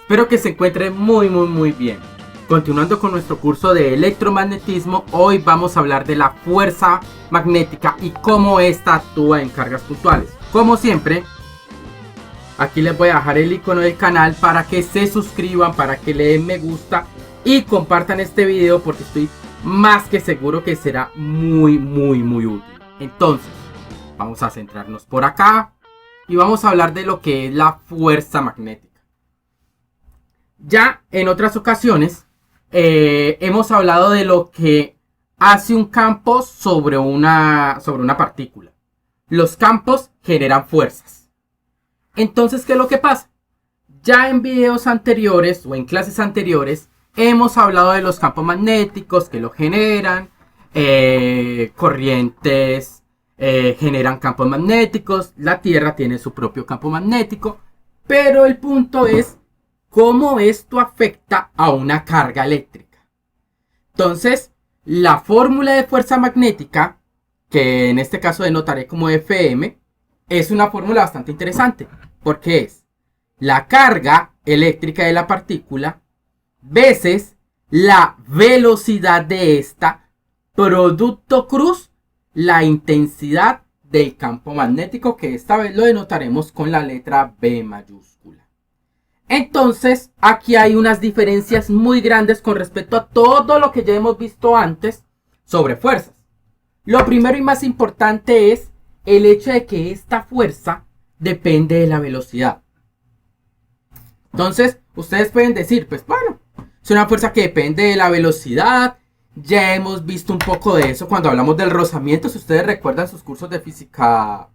Espero que se encuentren muy bien. Continuando con nuestro curso de electromagnetismo, hoy vamos a hablar de la fuerza magnética y cómo esta actúa en cargas puntuales. Como siempre, aquí les voy a dejar el icono del canal para que se suscriban, para que le den me gusta y compartan este video porque estoy más que seguro que será muy útil. Entonces, vamos a centrarnos por acá y vamos a hablar de lo que es la fuerza magnética. Ya en otras ocasiones hemos hablado de lo que hace un campo sobre una partícula. Los campos generan fuerzas. Entonces, ¿qué es lo que pasa? Ya en videos anteriores o en clases anteriores hemos hablado de los campos magnéticos que lo generan, corrientes generan campos magnéticos, la Tierra tiene su propio campo magnético, pero el punto es cómo esto afecta a una carga eléctrica. Entonces, la fórmula de fuerza magnética, que en este caso denotaré como Fm, es una fórmula bastante interesante, porque es la carga eléctrica de la partícula veces la velocidad de esta, producto cruz la intensidad del campo magnético, que esta vez lo denotaremos con la letra B mayúscula. Entonces, aquí hay unas diferencias muy grandes con respecto a todo lo que ya hemos visto antes sobre fuerzas. Lo primero y más importante es el hecho de que esta fuerza depende de la velocidad. Entonces, ustedes pueden decir, pues bueno, es una fuerza que depende de la velocidad. Ya hemos visto un poco de eso cuando hablamos del rozamiento. Si ustedes recuerdan sus cursos de física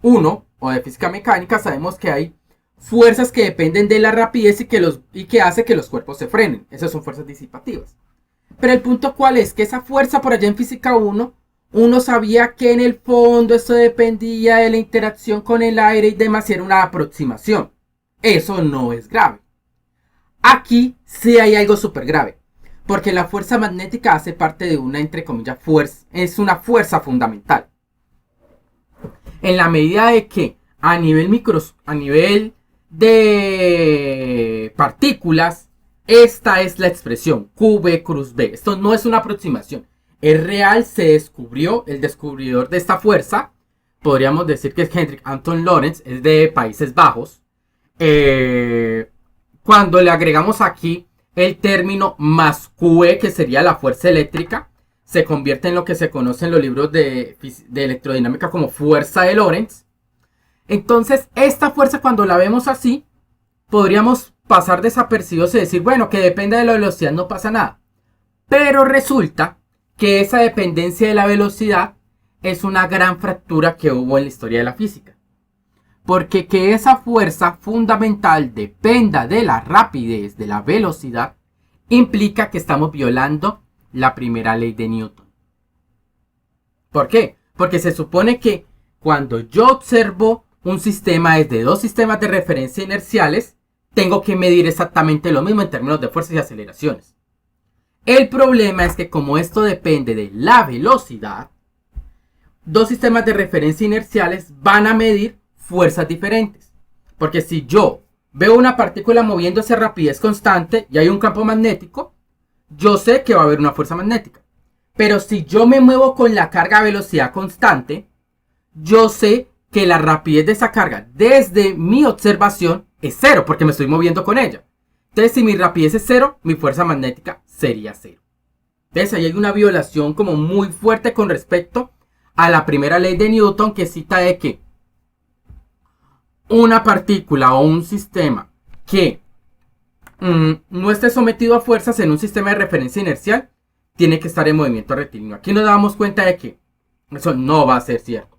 1 o de física mecánica, sabemos que hay fuerzas que dependen de la rapidez y que hace que los cuerpos se frenen. Esas son fuerzas disipativas. Pero el punto cuál es, que esa fuerza por allá en física 1, uno sabía que en el fondo esto dependía de la interacción con el aire y demás, era una aproximación. Eso no es grave. Aquí sí hay algo súper grave, porque la fuerza magnética hace parte de una, entre comillas, fuerza, es una fuerza fundamental. En la medida de que a nivel de partículas, esta es la expresión QV cruz B. Esto no es una aproximación, es real. Se descubrió, el descubridor de esta fuerza, podríamos decir que es Hendrik Anton Lorentz, es de Países Bajos. Cuando le agregamos aquí el término más QE, que sería la fuerza eléctrica, se convierte en lo que se conoce en los libros de electrodinámica como fuerza de Lorentz. Entonces, esta fuerza, cuando la vemos así, podríamos pasar desapercibidos y decir, bueno, que depende de la velocidad, no pasa nada. Pero resulta que esa dependencia de la velocidad es una gran fractura que hubo en la historia de la física. Porque que esa fuerza fundamental dependa de la rapidez, de la velocidad, implica que estamos violando la primera ley de Newton. ¿Por qué? Porque se supone que cuando yo observo un sistema desde dos sistemas de referencia inerciales, tengo que medir exactamente lo mismo en términos de fuerzas y aceleraciones. El problema es que como esto depende de la velocidad, dos sistemas de referencia inerciales van a medir fuerzas diferentes. Porque si yo veo una partícula moviéndose a rapidez constante y hay un campo magnético, yo sé que va a haber una fuerza magnética. Pero si yo me muevo con la carga a velocidad constante, yo sé que la rapidez de esa carga desde mi observación es cero, porque me estoy moviendo con ella. Entonces, si mi rapidez es cero, mi fuerza magnética sería cero. Entonces, ahí hay una violación como muy fuerte con respecto a la primera ley de Newton, que cita de que una partícula o un sistema que no esté sometido a fuerzas en un sistema de referencia inercial tiene que estar en movimiento rectilíneo. Aquí nos damos cuenta de que eso no va a ser cierto.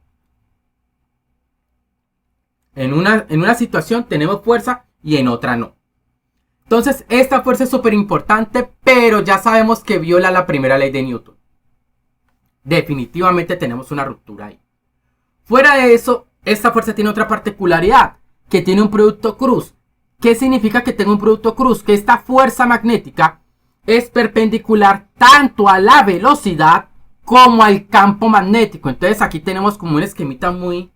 En una situación tenemos fuerza y en otra no. Entonces, esta fuerza es súper importante, pero ya sabemos que viola la primera ley de Newton. Definitivamente tenemos una ruptura ahí. Fuera de eso, esta fuerza tiene otra particularidad, que tiene un producto cruz. ¿Qué significa que tenga un producto cruz? Que esta fuerza magnética es perpendicular tanto a la velocidad como al campo magnético. Entonces aquí tenemos como un esquemita muy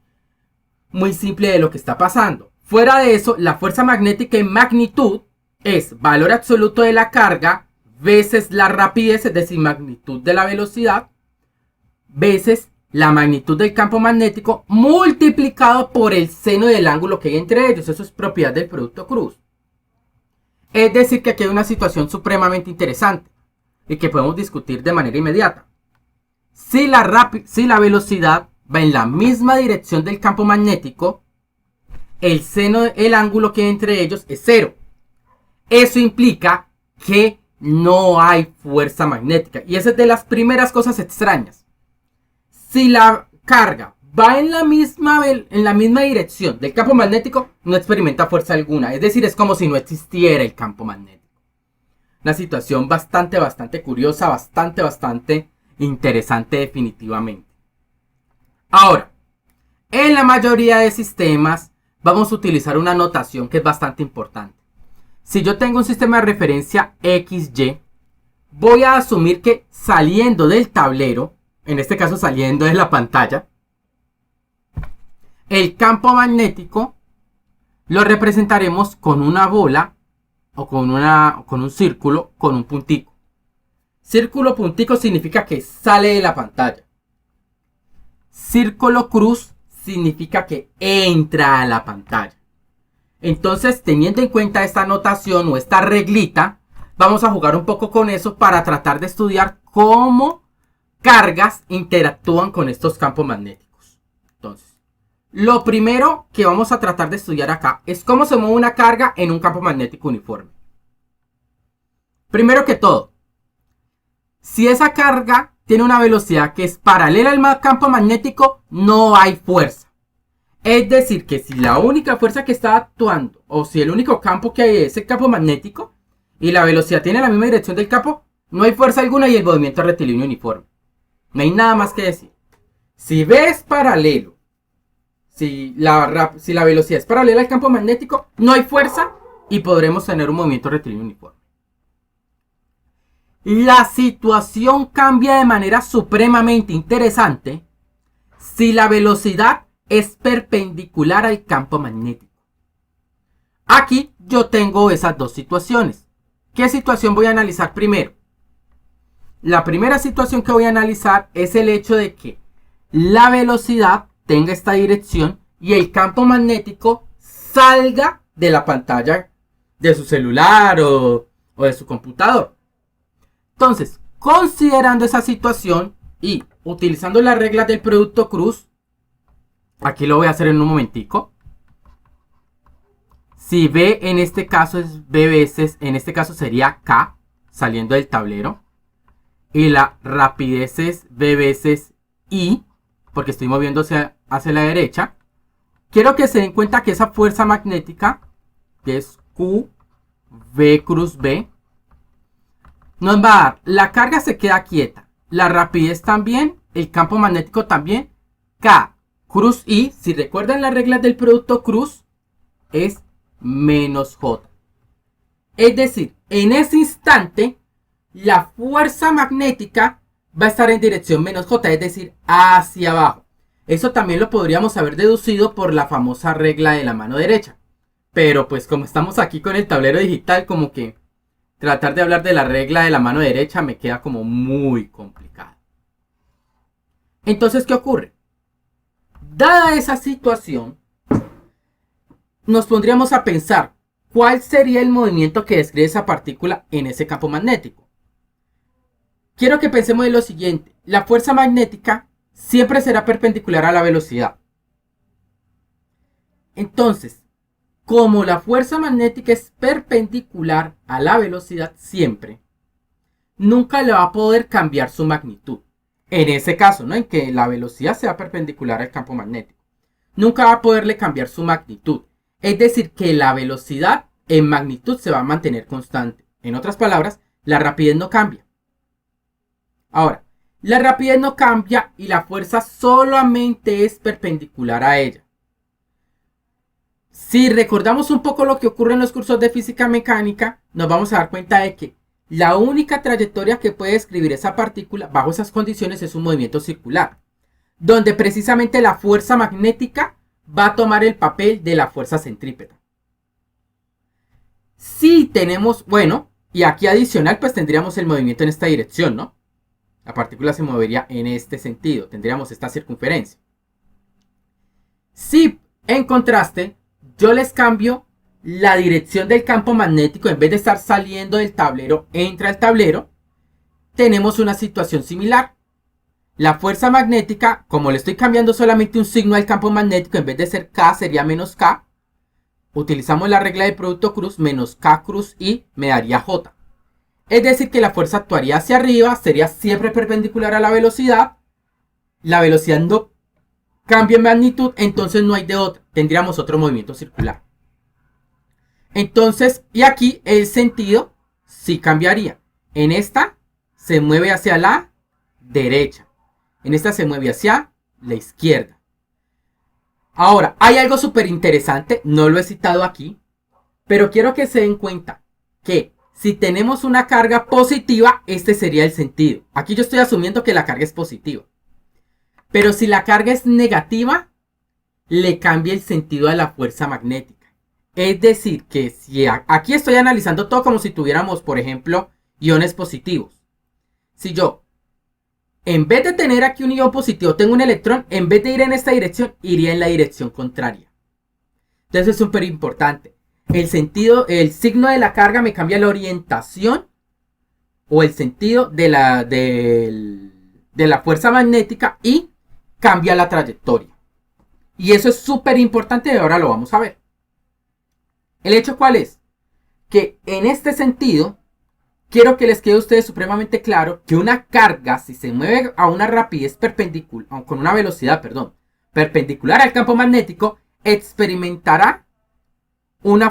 simple de lo que está pasando. Fuera de eso, la fuerza magnética en magnitud es valor absoluto de la carga veces la rapidez, es decir, magnitud de la velocidad, veces la magnitud del campo magnético multiplicado por el seno del ángulo que hay entre ellos. Eso es propiedad del producto cruz. Es decir, que aquí hay una situación supremamente interesante y que podemos discutir de manera inmediata. Si la velocidad va en la misma dirección del campo magnético, el seno del ángulo que hay entre ellos es cero. Eso implica que no hay fuerza magnética. Y esa es de las primeras cosas extrañas. Si la carga va en la misma dirección del campo magnético, no experimenta fuerza alguna. Es decir, es como si no existiera el campo magnético. Una situación bastante curiosa, bastante interesante definitivamente. Ahora, en la mayoría de sistemas vamos a utilizar una notación que es bastante importante. Si yo tengo un sistema de referencia XY, voy a asumir que saliendo del tablero, en este caso saliendo de la pantalla, el campo magnético lo representaremos con una bola o con un círculo con un puntico. Círculo puntico significa que sale de la pantalla. Círculo cruz significa que entra a la pantalla. Entonces, teniendo en cuenta esta notación o esta reglita, vamos a jugar un poco con eso para tratar de estudiar cómo cargas interactúan con estos campos magnéticos. Entonces, lo primero que vamos a tratar de estudiar acá es cómo se mueve una carga en un campo magnético uniforme. Primero que todo, si esa carga tiene una velocidad que es paralela al campo magnético, no hay fuerza. Es decir, que si la única fuerza que está actuando, o si el único campo que hay es el campo magnético, y la velocidad tiene la misma dirección del campo, no hay fuerza alguna y el movimiento es rectilíneo uniforme. No hay nada más que decir. Si B es paralelo, si la velocidad es paralela al campo magnético, no hay fuerza y podremos tener un movimiento rectilíneo uniforme. La situación cambia de manera supremamente interesante si la velocidad es perpendicular al campo magnético. Aquí yo tengo esas dos situaciones. ¿Qué situación voy a analizar primero? La primera situación que voy a analizar es el hecho de que la velocidad tenga esta dirección y el campo magnético salga de la pantalla de su celular o de su computador. Entonces, considerando esa situación y utilizando las reglas del producto cruz, aquí lo voy a hacer en un momentico. Si B en este caso es B veces, en este caso sería K saliendo del tablero. Y la rapidez es B veces I, porque estoy moviéndose hacia la derecha. Quiero que se den cuenta que esa fuerza magnética, que es Q, V cruz B, nos va a dar, la carga se queda quieta, la rapidez también, el campo magnético también, K cruz I, si recuerdan las reglas del producto cruz, es menos J. Es decir, en ese instante, la fuerza magnética va a estar en dirección menos J, es decir, hacia abajo. Eso también lo podríamos haber deducido por la famosa regla de la mano derecha. Pero pues como estamos aquí con el tablero digital, como que tratar de hablar de la regla de la mano derecha me queda como muy complicado. Entonces, ¿qué ocurre? Dada esa situación, nos pondríamos a pensar cuál sería el movimiento que describe esa partícula en ese campo magnético. Quiero que pensemos en lo siguiente. La fuerza magnética siempre será perpendicular a la velocidad. Entonces, como la fuerza magnética es perpendicular a la velocidad siempre, nunca le va a poder cambiar su magnitud. En ese caso, ¿no? En que la velocidad sea perpendicular al campo magnético. Nunca va a poderle cambiar su magnitud. Es decir, que la velocidad en magnitud se va a mantener constante. En otras palabras, la rapidez no cambia. Ahora, la rapidez no cambia y la fuerza solamente es perpendicular a ella. Si recordamos un poco lo que ocurre en los cursos de física mecánica, nos vamos a dar cuenta de que la única trayectoria que puede describir esa partícula bajo esas condiciones es un movimiento circular, donde precisamente la fuerza magnética va a tomar el papel de la fuerza centrípeta. Si tenemos, bueno, y aquí adicional pues tendríamos el movimiento en esta dirección, ¿no? La partícula se movería en este sentido, tendríamos esta circunferencia. Si en contraste yo les cambio la dirección del campo magnético, en vez de estar saliendo del tablero, entra al tablero, tenemos una situación similar. La fuerza magnética, como le estoy cambiando solamente un signo al campo magnético, en vez de ser K sería menos K, utilizamos la regla de producto cruz, menos K cruz I me daría J. Es decir que la fuerza actuaría hacia arriba, sería siempre perpendicular a la velocidad no cambia en magnitud, entonces no hay de otra, tendríamos otro movimiento circular. Entonces, y aquí el sentido sí cambiaría. En esta se mueve hacia la derecha. En esta se mueve hacia la izquierda. Ahora, hay algo súper interesante, no lo he citado aquí, pero quiero que se den cuenta que si tenemos una carga positiva, este sería el sentido. Aquí yo estoy asumiendo que la carga es positiva. Pero si la carga es negativa, le cambia el sentido a la fuerza magnética. Es decir, que si aquí estoy analizando todo como si tuviéramos, por ejemplo, iones positivos. Si yo, en vez de tener aquí un ion positivo, tengo un electrón, en vez de ir en esta dirección, iría en la dirección contraria. Entonces es súper importante. El signo de la carga me cambia la orientación o el sentido de la fuerza magnética y cambia la trayectoria. Y eso es súper importante y ahora lo vamos a ver. ¿El hecho cuál es? Que en este sentido, quiero que les quede a ustedes supremamente claro que una carga, si se mueve a una rapidez perpendicular, con una velocidad, perpendicular al campo magnético, experimentará un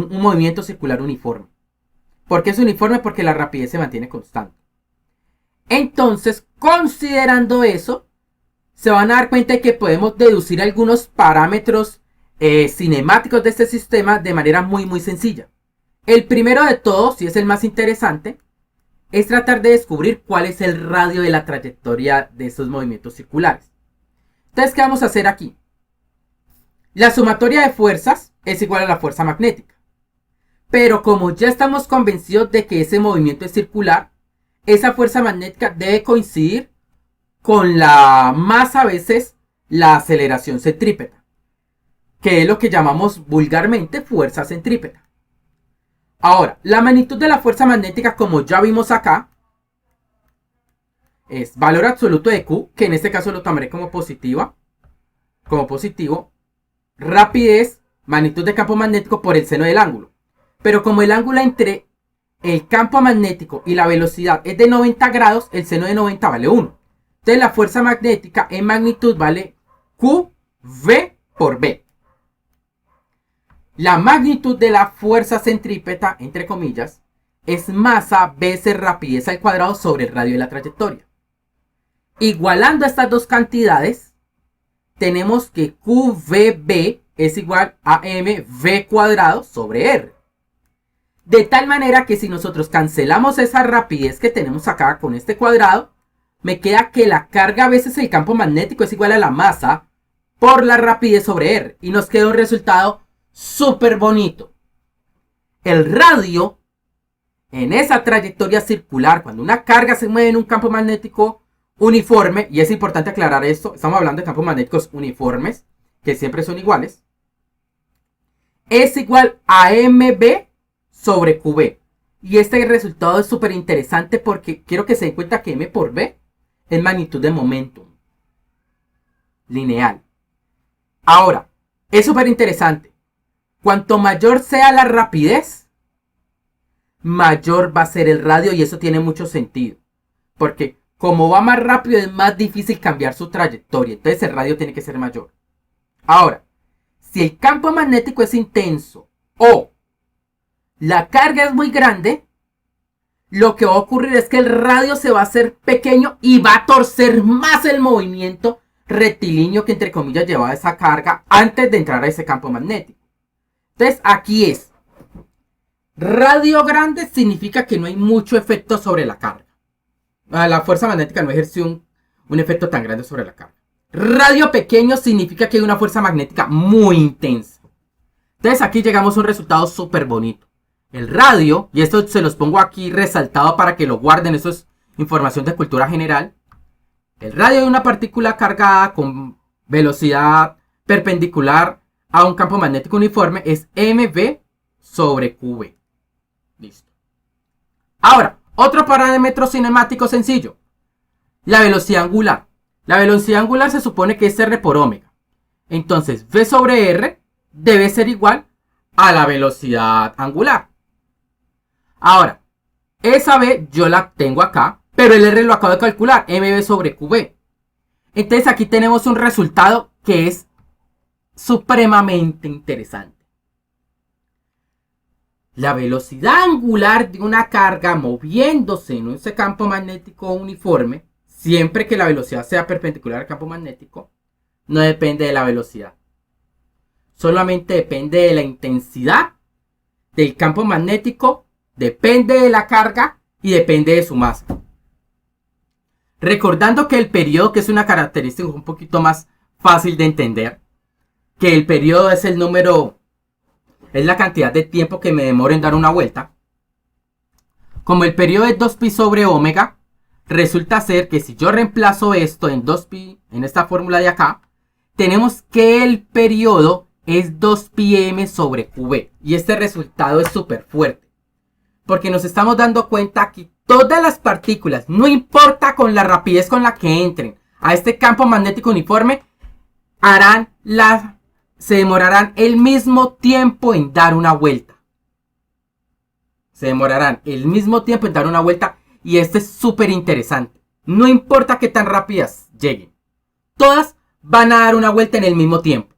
movimiento circular uniforme. ¿Por qué es uniforme? Porque la rapidez se mantiene constante. Entonces, considerando eso, se van a dar cuenta de que podemos deducir algunos parámetros cinemáticos de este sistema de manera muy muy sencilla. El primero de todos, y es el más interesante, es tratar de descubrir cuál es el radio de la trayectoria de esos movimientos circulares. Entonces, ¿qué vamos a hacer aquí? La sumatoria de fuerzas es igual a la fuerza magnética. Pero como ya estamos convencidos de que ese movimiento es circular, esa fuerza magnética debe coincidir con más a veces la aceleración centrípeta, que es lo que llamamos vulgarmente fuerza centrípeta. Ahora, la magnitud de la fuerza magnética, como ya vimos acá, es valor absoluto de Q, que en este caso lo tomaré como positivo, rapidez, magnitud de campo magnético por el seno del ángulo. Pero como el ángulo entre el campo magnético y la velocidad es de 90 grados, el seno de 90 vale 1. Entonces la fuerza magnética en magnitud vale QV por B. La magnitud de la fuerza centrípeta, entre comillas, es masa veces rapidez al cuadrado sobre el radio de la trayectoria. Igualando estas dos cantidades, tenemos que QVB es igual a mv cuadrado sobre r. De tal manera que si nosotros cancelamos esa rapidez que tenemos acá con este cuadrado, me queda que la carga veces el campo magnético es igual a la masa por la rapidez sobre r. Y nos queda un resultado súper bonito. El radio en esa trayectoria circular, cuando una carga se mueve en un campo magnético uniforme, y es importante aclarar esto, estamos hablando de campos magnéticos uniformes, que siempre son iguales, es igual a mb sobre qb. Y este resultado es súper interesante porque quiero que se den cuenta que m por b es magnitud de momentum lineal. Ahora, es súper interesante. Cuanto mayor sea la rapidez, mayor va a ser el radio, y eso tiene mucho sentido. Porque como va más rápido es más difícil cambiar su trayectoria. Entonces el radio tiene que ser mayor. Ahora, si el campo magnético es intenso o la carga es muy grande, lo que va a ocurrir es que el radio se va a hacer pequeño y va a torcer más el movimiento rectilíneo que entre comillas llevaba esa carga antes de entrar a ese campo magnético. Entonces aquí es radio grande significa que no hay mucho efecto sobre la carga. La fuerza magnética no ejerce un efecto tan grande sobre la carga. Radio pequeño significa que hay una fuerza magnética muy intensa. Entonces aquí llegamos a un resultado súper bonito. El radio, y esto se los pongo aquí resaltado para que lo guarden, eso es información de cultura general. El radio de una partícula cargada con velocidad perpendicular a un campo magnético uniforme es mv sobre qv. Listo. Ahora, otro parámetro cinemático sencillo. La velocidad angular. La velocidad angular se supone que es r por omega. Entonces, v sobre r debe ser igual a la velocidad angular. Ahora, esa v yo la tengo acá, pero el r lo acabo de calcular, mv sobre qv. Entonces aquí tenemos un resultado que es supremamente interesante. La velocidad angular de una carga moviéndose en ese campo magnético uniforme, siempre que la velocidad sea perpendicular al campo magnético, no depende de la velocidad. Solamente depende de la intensidad del campo magnético, depende de la carga y depende de su masa. Recordando que el periodo, que es una característica un poquito más fácil de entender, que el periodo es el número, es la cantidad de tiempo que me demoro en dar una vuelta. Como el periodo es 2pi sobre omega, resulta ser que si yo reemplazo esto en 2pi, en esta fórmula de acá, tenemos que el periodo es 2πm sobre qv. Y este resultado es súper fuerte, porque nos estamos dando cuenta que todas las partículas, no importa con la rapidez con la que entren a este campo magnético uniforme, se demorarán el mismo tiempo en dar una vuelta. Se demorarán el mismo tiempo en dar una vuelta, y esto es súper interesante. No importa qué tan rápidas lleguen, todas van a dar una vuelta en el mismo tiempo.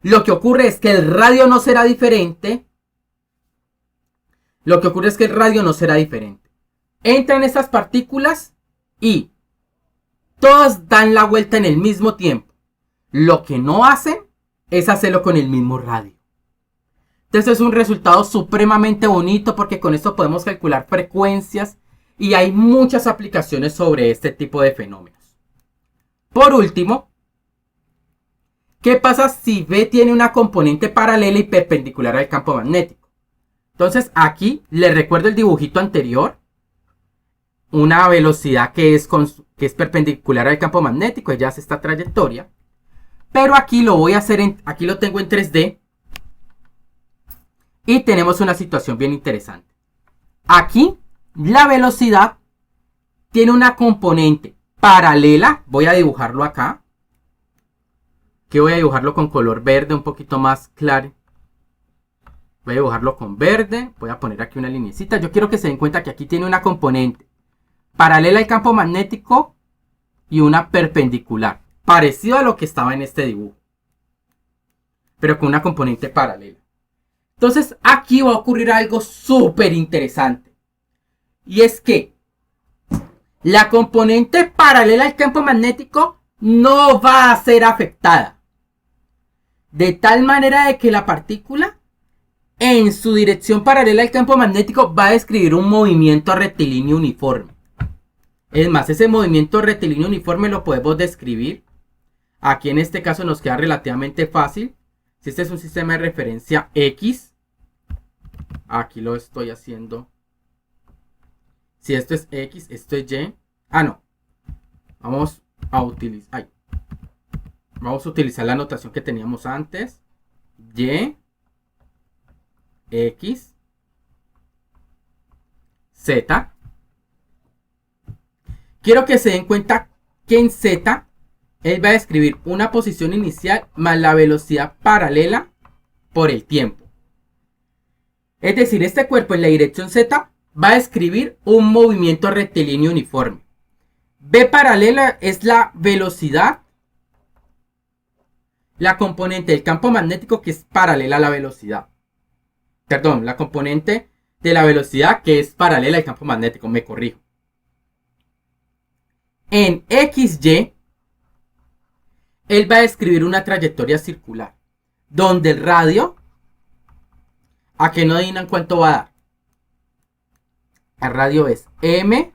Lo que ocurre es que el radio no será diferente. Entran estas partículas y todas dan la vuelta en el mismo tiempo. Lo que no hacen es hacerlo con el mismo radio. Entonces es un resultado supremamente bonito, porque con esto podemos calcular frecuencias y hay muchas aplicaciones sobre este tipo de fenómenos. Por último, ¿qué pasa si V tiene una componente paralela y perpendicular al campo magnético? Entonces aquí les recuerdo el dibujito anterior. Una velocidad que es perpendicular al campo magnético, ella hace esta trayectoria. Pero aquí lo voy a hacer, aquí lo tengo en 3D. Y tenemos una situación bien interesante. Aquí la velocidad tiene una componente paralela. Voy a dibujarlo acá. Que voy a dibujarlo con color verde un poquito más claro. Voy a dibujarlo con verde. Voy a poner aquí una linecita. Yo quiero que se den cuenta que aquí tiene una componente paralela al campo magnético y una perpendicular, parecido a lo que estaba en este dibujo, pero con una componente paralela. Entonces aquí va a ocurrir algo súper interesante, y es que la componente paralela al campo magnético no va a ser afectada, de tal manera de que la partícula en su dirección paralela al campo magnético va a describir un movimiento rectilíneo uniforme. Es más, ese movimiento rectilíneo uniforme lo podemos describir. Aquí en este caso nos queda relativamente fácil. Si este es un sistema de referencia X, aquí lo estoy haciendo. Si esto es X, esto es Y. No. Vamos a utilizar la notación que teníamos antes. Y, X, Z. Quiero que se den cuenta que en Z él va a describir una posición inicial más la velocidad paralela por el tiempo. Es decir, este cuerpo en la dirección Z va a describir un movimiento rectilíneo uniforme. V paralela es la velocidad, la componente del campo magnético que es paralela a la velocidad. Perdón, la componente de la velocidad que es paralela al campo magnético, me corrijo. En XY, él va a describir una trayectoria circular, donde el radio, a que no adivinan cuánto va a dar. El radio es M,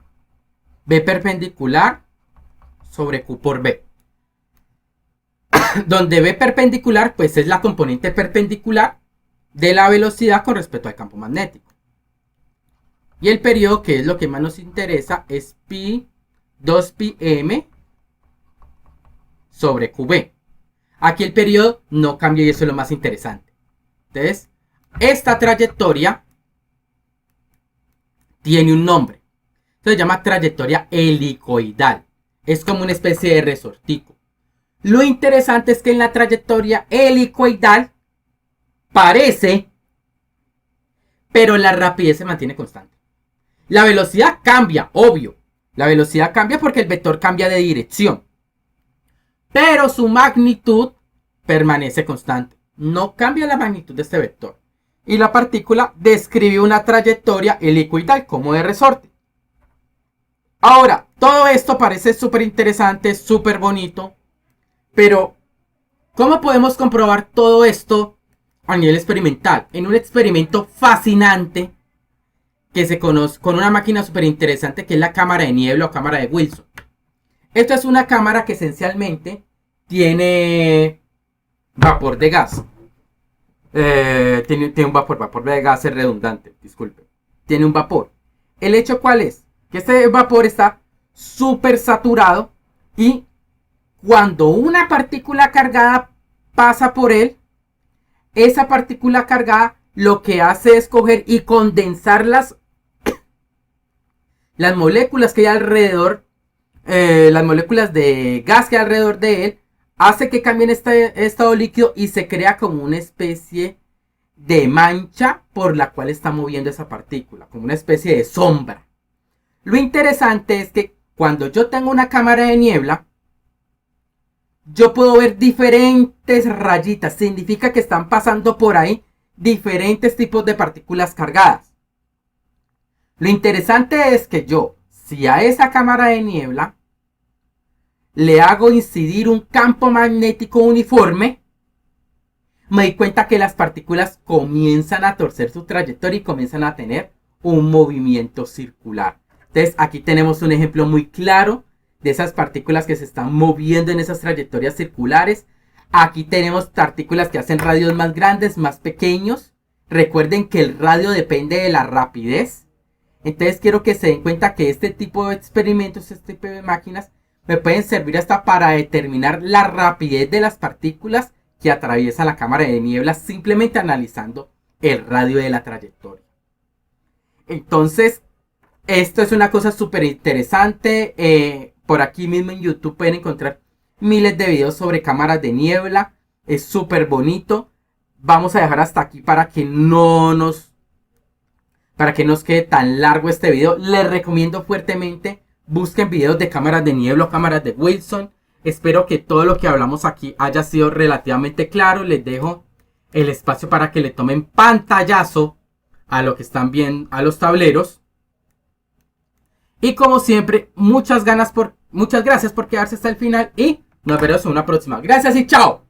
V perpendicular sobre Q por V. Donde V perpendicular, pues es la componente perpendicular, de la velocidad con respecto al campo magnético. Y el periodo, que es lo que más nos interesa, es pi 2πm sobre qb. Aquí el periodo no cambia y eso es lo más interesante. Entonces, esta trayectoria tiene un nombre. Se llama trayectoria helicoidal. Es como una especie de resortico. Lo interesante es que en la trayectoria helicoidal parece, pero la rapidez se mantiene constante. La velocidad cambia, obvio. La velocidad cambia porque el vector cambia de dirección. Pero su magnitud permanece constante. No cambia la magnitud de este vector. Y la partícula describe una trayectoria helicoidal como de resorte. Ahora, todo esto parece súper interesante, súper bonito. Pero, ¿cómo podemos comprobar todo esto a nivel experimental? En un experimento fascinante que se conoce con una máquina súper interesante que es la cámara de niebla o cámara de Wilson. Esto es una cámara que esencialmente tiene vapor de gas. Tiene un vapor de gas es redundante, disculpe. Tiene un vapor. ¿El hecho cuál es? Que este vapor está súper saturado y cuando una partícula cargada pasa por él, esa partícula cargada lo que hace es coger y condensar las moléculas que hay alrededor, las moléculas de gas que hay alrededor de él, hace que cambien este estado líquido y se crea como una especie de mancha por la cual está moviendo esa partícula, como una especie de sombra. Lo interesante es que cuando yo tengo una cámara de niebla, yo puedo ver diferentes rayitas. Significa que están pasando por ahí diferentes tipos de partículas cargadas. Lo interesante es que yo, si a esa cámara de niebla le hago incidir un campo magnético uniforme, me doy cuenta que las partículas comienzan a torcer su trayectoria y comienzan a tener un movimiento circular. Entonces aquí tenemos un ejemplo muy claro de esas partículas que se están moviendo en esas trayectorias circulares. Aquí tenemos partículas que hacen radios más grandes, más pequeños. Recuerden que el radio depende de la rapidez. Entonces quiero que se den cuenta que este tipo de experimentos, este tipo de máquinas, me pueden servir hasta para determinar la rapidez de las partículas que atraviesan la cámara de niebla simplemente analizando el radio de la trayectoria. Entonces, esto es una cosa súper interesante. Por aquí mismo en YouTube pueden encontrar miles de videos sobre cámaras de niebla. Es súper bonito. Vamos a dejar hasta aquí para que no nos quede tan largo este video. Les recomiendo fuertemente busquen videos de cámaras de niebla o cámaras de Wilson. Espero que todo lo que hablamos aquí haya sido relativamente claro. Les dejo el espacio para que le tomen pantallazo a lo que están viendo, a los tableros. Y como siempre, muchas gracias por quedarse hasta el final y nos veremos en una próxima. Gracias y chao.